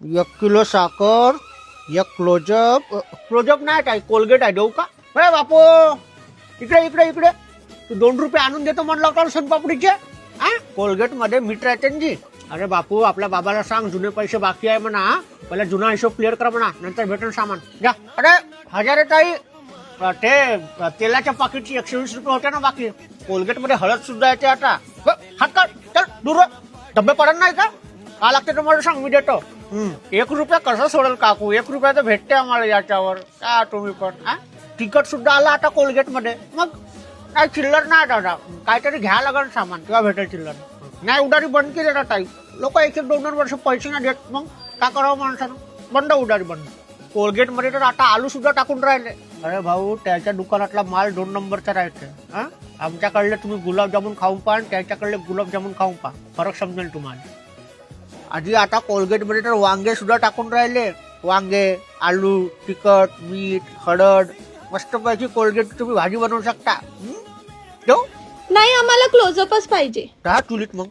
1 kilo साखर, एक close up नाही काय कोलगेट आहे देऊ का? अरे बापू इकडे इकडे इकडे तू 2 रुपये आणून देतो म्हणलं होता सोनपापडीचे. हा कोलगेट मध्ये मीठ राहते ना जी. अरे बापू आपल्या बाबाला सांग जुने पैसे बाकी आहे म्हणा. पहिला जुना हिशोब क्लिअर कर म्हणा, नंतर भेटून सामान घ्या. अरे हजारे ताई ते तेलाच्या पाकिटची 120 रुपये होते ना बाकी. कोलगेट मध्ये हळद सुद्धा येते आता. हात काढ चल दूर. डब्बे पडत नाही का लागते तुम्हाला सांग मी देतो. 1 रुपया कसं सोडेल काकू? 1 रुपया तर भेटते आम्हाला याच्यावर. का तुम्ही पण तिखट सुद्धा आला आता कोलगेट मध्ये. मग काय चिल्लर नाही दादा, काहीतरी घ्या लागेल सामान किंवा भेटेल चिल्लर. नाही उडारी बंद केली ना ताई. लोक 1-2 वर्ष पैसे नाही देत. मग का करावं माणसानं? बंद उडारी बंद. कोलगेट मध्ये तर आता आलू सुद्धा टाकून राहिले. अरे भाऊ त्याच्या दुकानातला माल 2 नंबरचा राहते. आमच्याकडले तुम्ही गुलाबजामुन खाऊन पहा आणि त्याच्याकडले गुलाबजामुन खाऊन पहा, फरक समजेल तुम्हाला. आधी आता कोलगेट मध्ये तर वांगे सुद्धा टाकून राहिले. वांगे, आलू, तिखट, मीठ, हळद. मस्तपैकी कोलगेट तुम्ही भाजी बनवू शकता. नाही आम्हाला क्लोजअपच पाहिजे. चुलीत मग